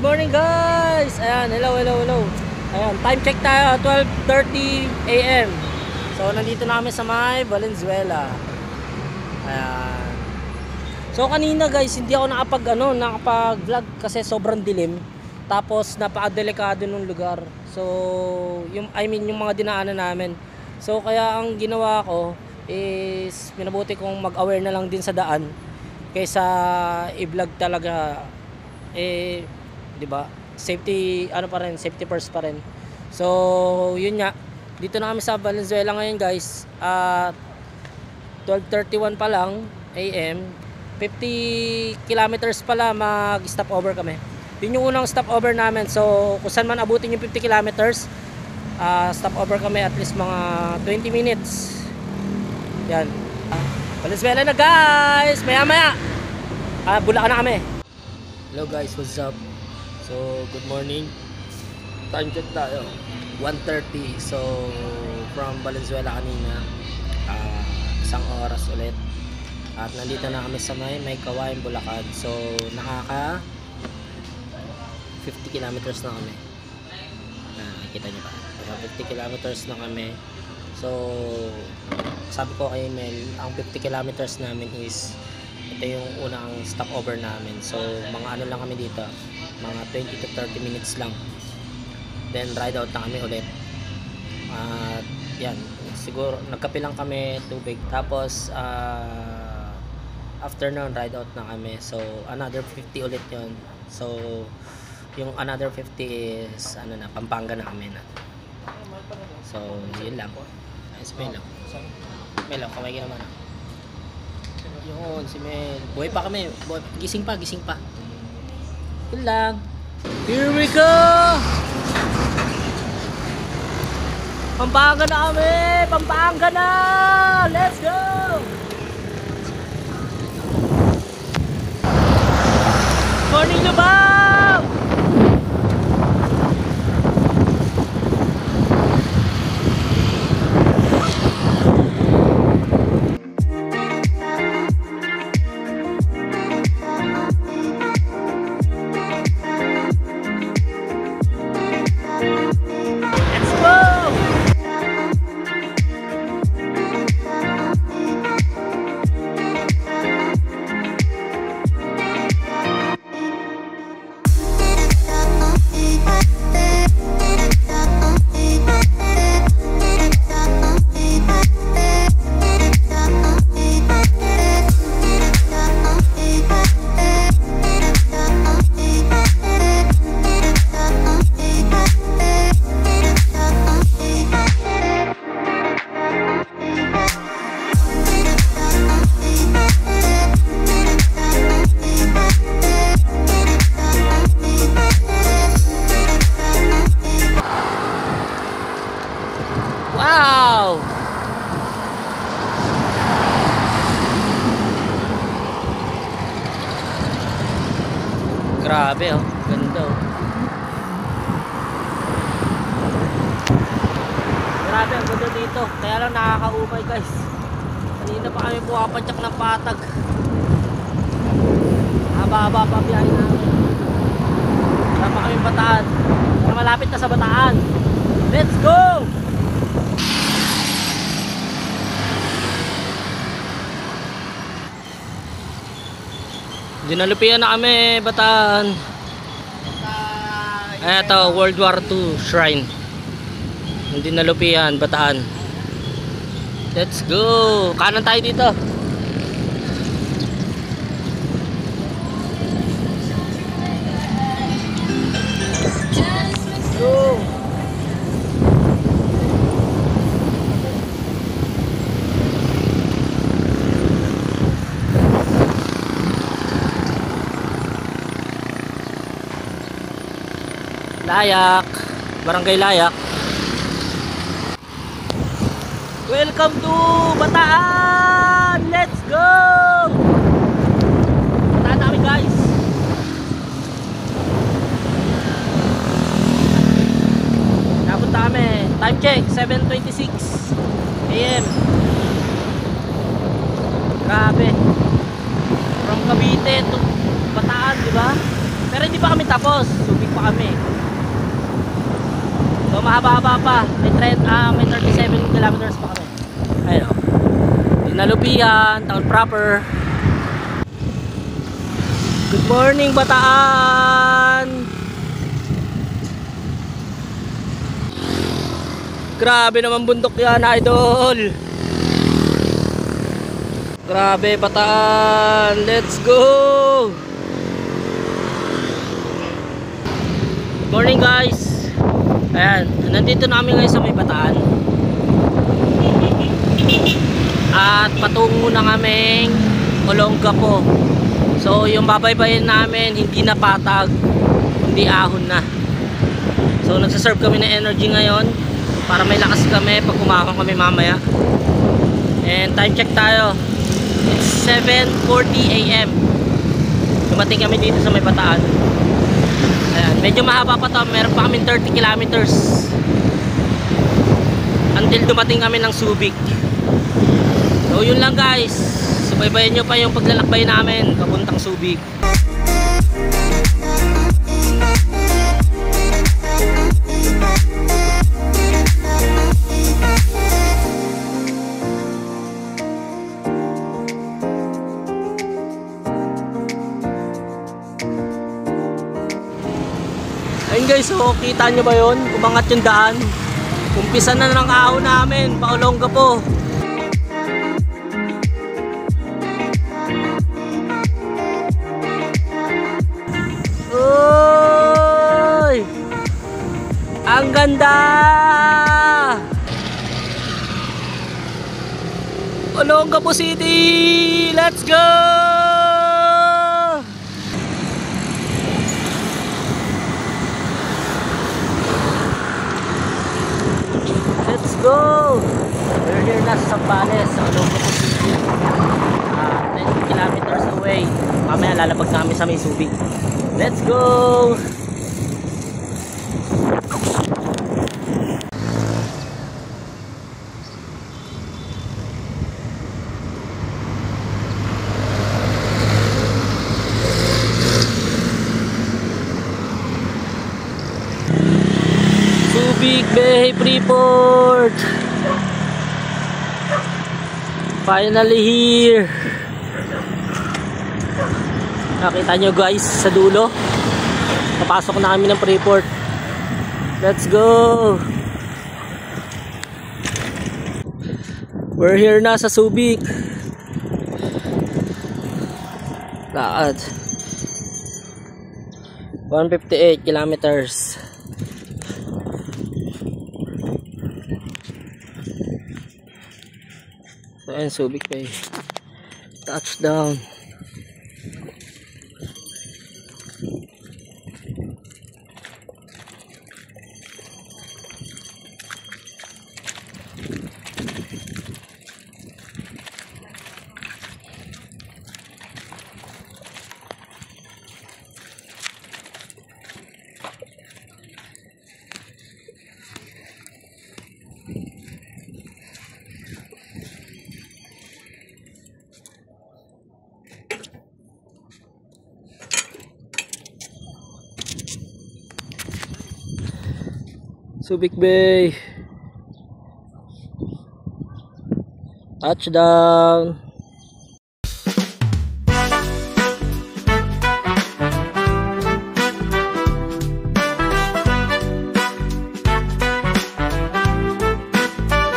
morning guys! Ayan, hello. Ayan, time check tayo, 12:30 AM. So, nandito na kami sa may Valenzuela. Ayan. So, kanina guys, hindi ako nakapag-vlog kasi sobrang dilim. Tapos, napaka-delikado ng lugar. So, yung mga dinaanan namin. So, kaya ang ginawa ko is, minabuti kong mag-aware na lang din sa daan kaysa i-vlog talaga. Di ba? Safety safety first pa rin. So, yun nga. Dito na kami sa Valenzuela ngayon, guys. 12:31 pa lang AM. 50 kilometers pala mag-stop over kami. Yun yung unang stop over namin. So, kung saan man abutin yung 50 kilometers, stop over kami at least mga 20 minutes. Yan. Valenzuela na, guys! Maya-maya! Bulacan na kami. Hello guys, what's up? So, good morning. Time check tayo, 1:30. So, from Valenzuela kanina, isang oras ulit. At nandito na kami sa may Kawayan, Bulacan. So, nakaka 50 kilometers na kami. Nakikita nyo ba? 50 kilometers na kami. So, sabi ko kay Mel, ang 50 kilometers namin is ito yung unang stopover namin. So, mga ano lang kami dito, mga 20 to 30 minutes lang. Then, ride out na kami ulit. At, yan. Siguro, nagkape lang kami, tubig. Tapos, afternoon, ride out na kami. So, another 50 ulit yon. So, yung another 50 is, Pampanga na kami na. So, yun lang. Ayos, Mel. Mel, kamay ka naman. Yun, si Mel. Buhay pa kami. Gising pa. Yun lang. Here we go! Pampanga na kami! Pampanga na! Let's go! Morning, Lubao! Wow! Grabe oh, ganda oh. Grabe ang ganda dito. Kaya lang nakakaumay guys. Kanina pa kami pumapadyak ng patag. Haba-haba pa biyahe namin. Sama kami Bataan. Malapit na sa Bataan. Let's go! Dinalupian na kami, Bataan. Ito, World War II Shrine. Dinalupian, Bataan. Let's go! Kanan tayo dito. Let's go! Layak, Barangay Layak. Welcome to Bataan! Let's go! Bataan namin guys. Napunta kami. Time check, 7:26 AM. Grabe. From Cavite to Bataan, di ba? Pero hindi pa kami tapos. Subic pa kami. So mahaba-haba pa. May 37 kilometers pa kami. Ayun o. Dinalupihan, town proper. Good morning, Bataan! Grabe naman bundok yan, idol! Grabe, Bataan! Let's go! Good morning, guys! Ayan, nandito namin ngayon sa may Bataan. At patungo na kaming Olongapo. So yung babaybayin namin hindi na patag, hindi ahon na. So nagsaserve kami ng energy ngayon para may lakas kami pag kumakang kami mamaya. And time check tayo. It's 7:40 AM. Dumating kami dito sa may Bataan. Ayan, medyo mahaba pa to. Meron pa kaming 30 kilometers until dumating kami ng Subic. So yun lang, guys. Subaybayan nyo pa yung paglalakbay namin papuntang Subic. Ayun guys, so kita nyo ba yun? Umangat yung daan. Umpisa na ng ahon namin pa Olongapo. Uy! Ang ganda! Olongapo City! Let's go! Let's go! We're here na sa Sambales, sa Olongapo City. 10 kilometers away. Mamaya lalabag namin sa may Subic. Let's go! Subic Bay, Freeport! Finally here! Nakita nyo guys sa dulo, papasok na kami ng Freeport. Let's go! We're here na sa Subic. Lakad 158 kilometers. So ayan, Subic Bay. Touchdown. Subic Bay. Touchdown.